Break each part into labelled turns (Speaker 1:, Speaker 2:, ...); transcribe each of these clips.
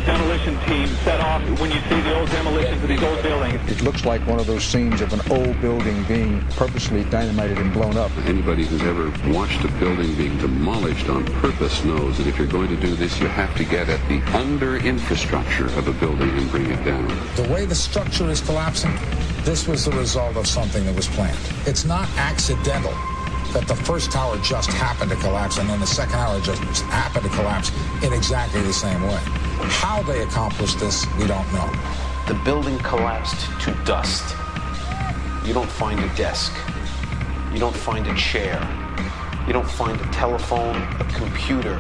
Speaker 1: demolition team set off when you see the old demolitions of these old buildings?
Speaker 2: It looks like one of those scenes of an old building being purposely dynamited and blown up.
Speaker 3: Anybody who's ever watched a building being demolished on purpose knows that if you're going to do this, you have to get at the under-infrastructure of a building and bring it down.
Speaker 4: The way the structure is collapsing, this was the result of something that was planned. It's not accidental that the first tower just happened to collapse and then the second tower just happened to collapse in exactly the same way. How they accomplished this, we don't know.
Speaker 5: The building collapsed to dust. You don't find a desk. You don't find a chair. You don't find a telephone, a computer.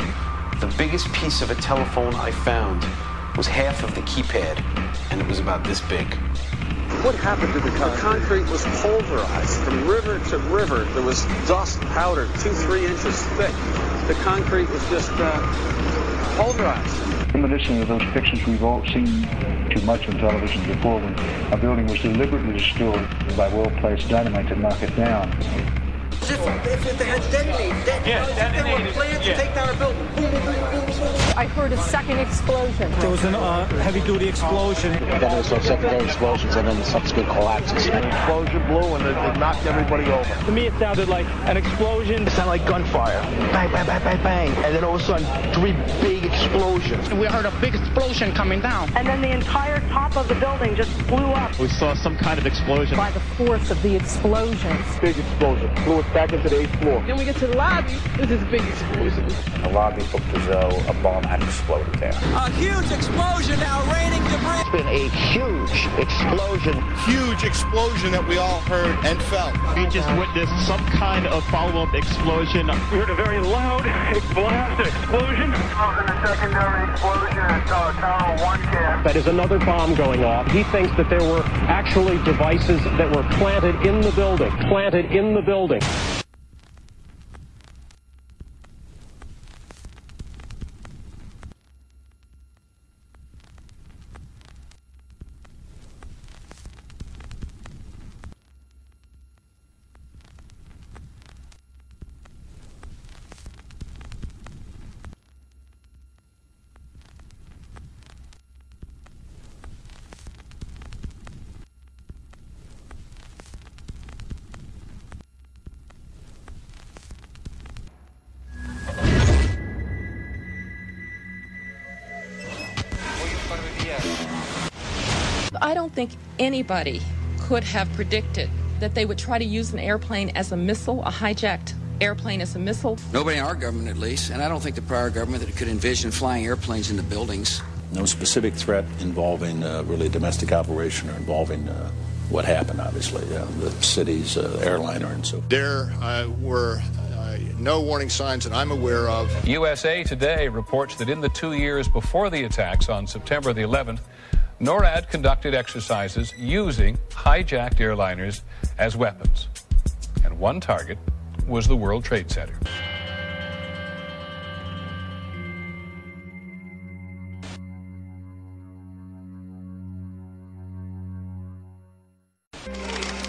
Speaker 5: The biggest piece of a telephone I found was half of the keypad, and it was about this big.
Speaker 6: What happened to the concrete? The concrete was pulverized from river to river. There was dust, powder, 2-3 inches thick. The concrete was just pulverized.
Speaker 2: Reminiscent of those pictures we've all seen too much on television before, when a building was deliberately destroyed by well-placed dynamite to knock it down.
Speaker 7: If they had detonated, plans to take down a building. Boom, boom, boom, boom, boom.
Speaker 8: I heard a second explosion.
Speaker 9: There was a heavy-duty explosion.
Speaker 10: Then there was some secondary explosions and then subsequent collapses.
Speaker 11: An explosion blew and it knocked everybody over.
Speaker 1: To me, it sounded like an explosion.
Speaker 11: It sounded like gunfire. Bang, bang, bang, bang, bang. And then all of a sudden, 3 big explosions.
Speaker 12: We heard a big explosion coming down.
Speaker 8: And then the entire top of the building just blew up.
Speaker 13: We saw some kind of explosion.
Speaker 8: By the force of the explosions.
Speaker 11: Big explosion. Blew us back into the 8th floor.
Speaker 8: Then we get to the lobby. This is big explosion.
Speaker 10: The lobby looked as though a bomb had exploded there.
Speaker 7: A huge explosion now raining debris.
Speaker 10: It's been a huge explosion.
Speaker 11: Huge explosion that we all heard and felt.
Speaker 13: We just witnessed some kind of follow-up explosion.
Speaker 1: We heard a very loud blast explosion.
Speaker 6: A secondary explosion at Tower 1 camp.
Speaker 14: That is another bomb going off. He thinks that there were actually devices that were planted in the building. Planted in the building.
Speaker 15: I don't think anybody could have predicted that they would try to use an airplane as a missile, a hijacked airplane as a missile.
Speaker 16: Nobody in our government, at least, and I don't think the prior government that could envision flying airplanes into buildings.
Speaker 17: No specific threat involving really domestic operation or involving what happened, obviously, the city's airliner and so forth.
Speaker 11: There were no warning signs that I'm aware of.
Speaker 18: USA Today reports that in the 2 years before the attacks on September the 11th, NORAD conducted exercises using hijacked airliners as weapons. And one target was the World Trade Center.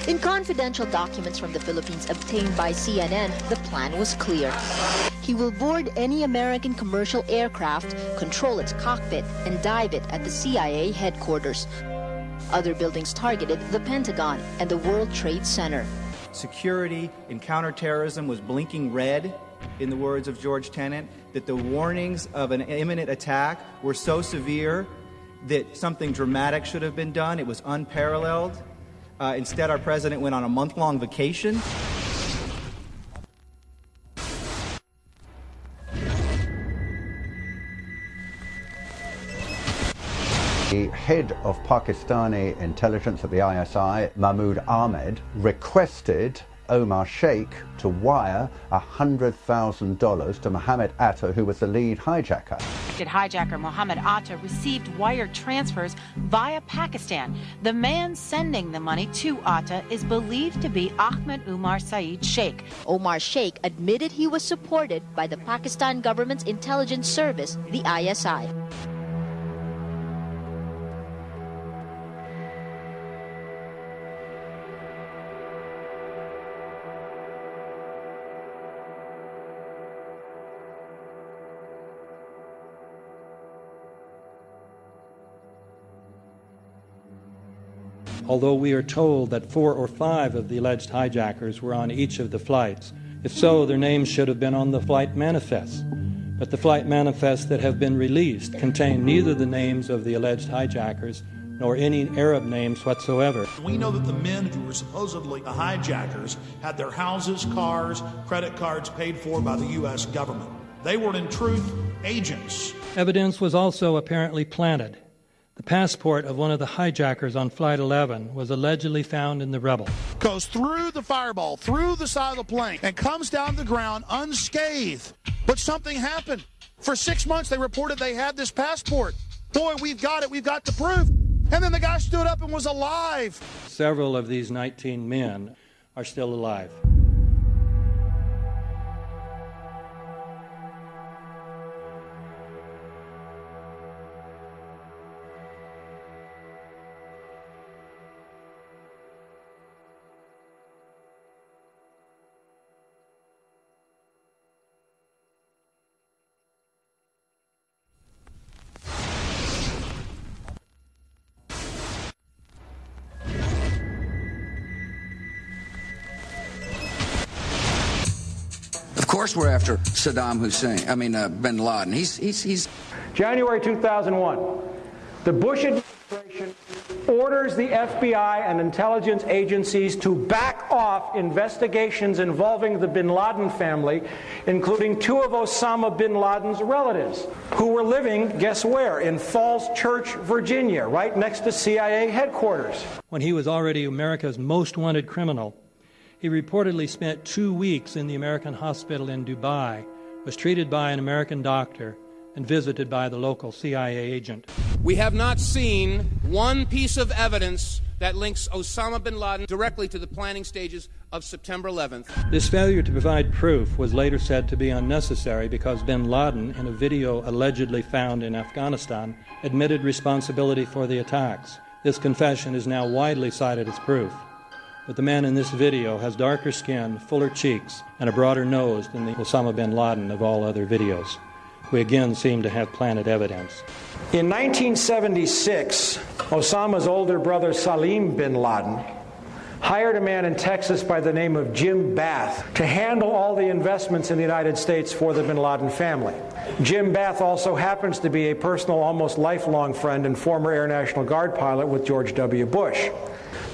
Speaker 19: In confidential documents from the Philippines obtained by CNN, the plan was clear. He will board any American commercial aircraft, control its cockpit, and dive it at the CIA headquarters. Other buildings targeted the Pentagon and the World Trade Center.
Speaker 20: Security in counterterrorism was blinking red, in the words of George Tenet, that the warnings of an imminent attack were so severe that something dramatic should have been done. It was unparalleled. Instead, our president went on a month-long vacation.
Speaker 2: The head of Pakistani intelligence at the ISI, Mahmoud Ahmed, requested Omar Sheikh to wire $100,000 to Mohammed Atta, who was the lead hijacker.
Speaker 3: Hijacker Mohammed Atta received wire transfers via Pakistan. The man sending the money to Atta is believed to be Ahmed Umar Saeed Sheikh.
Speaker 19: Omar Sheikh admitted he was supported by the Pakistan government's intelligence service, the ISI.
Speaker 9: although we are told that 4 or 5 of the alleged hijackers were on each of the flights. If so, their names should have been on the flight manifests. But the flight manifests that have been released contain neither the names of the alleged hijackers nor any Arab names whatsoever.
Speaker 21: We know that the men who were supposedly the hijackers had their houses, cars, credit cards paid for by the U.S. government. They were, in truth, agents.
Speaker 9: Evidence was also apparently planted. The passport of one of the hijackers on Flight 11 was allegedly found in the rubble.
Speaker 21: Goes through the fireball, through the side of the plane, and comes down to the ground unscathed. But something happened. For 6 months, they reported they had this passport. Boy, we've got it. We've got the proof. And then the guy stood up and was alive.
Speaker 9: Several of these 19 men are still alive.
Speaker 16: Of course we're after Saddam Hussein. Bin Laden. He's
Speaker 14: January 2001. The Bush administration orders the FBI and intelligence agencies to back off investigations involving the bin Laden family, including 2 of Osama bin Laden's relatives, who were living, guess where, in Falls Church, Virginia, right next to CIA headquarters.
Speaker 9: When he was already America's most wanted criminal, he reportedly spent 2 weeks in the American hospital in Dubai, was treated by an American doctor, and visited by the local CIA agent.
Speaker 22: We have not seen one piece of evidence that links Osama bin Laden directly to the planning stages of September 11th.
Speaker 9: This failure to provide proof was later said to be unnecessary because bin Laden, in a video allegedly found in Afghanistan, admitted responsibility for the attacks. This confession is now widely cited as proof. But the man in this video has darker skin, fuller cheeks, and a broader nose than the Osama bin Laden of all other videos. We again seem to have planted evidence.
Speaker 14: In 1976, Osama's older brother Salim bin Laden hired a man in Texas by the name of Jim Bath to handle all the investments in the United States for the bin Laden family. Jim Bath also happens to be a personal, almost lifelong friend and former Air National Guard pilot with George W. Bush.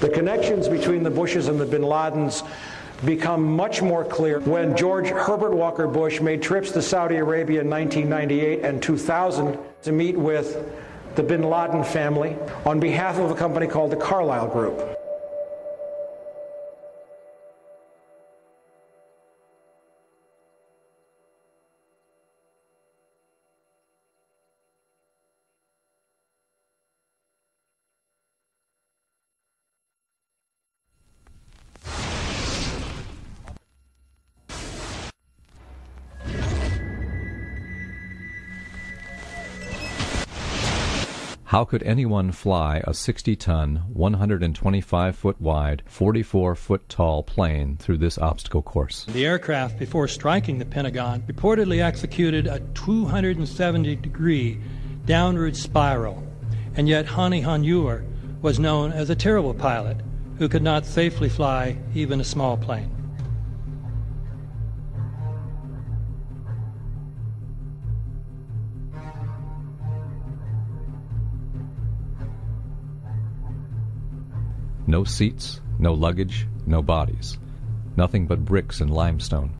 Speaker 14: The connections between the Bushes and the bin Ladens become much more clear when George Herbert Walker Bush made trips to Saudi Arabia in 1998 and 2000 to meet with the bin Laden family on behalf of a company called the Carlyle Group.
Speaker 23: How could anyone fly a 60-ton, 125-foot wide, 44-foot tall plane through this obstacle course?
Speaker 9: The aircraft, before striking the Pentagon, reportedly executed a 270-degree downward spiral, and yet Hani Hanjour was known as a terrible pilot who could not safely fly even a small plane.
Speaker 23: No seats, no luggage, no bodies. Nothing but bricks and limestone.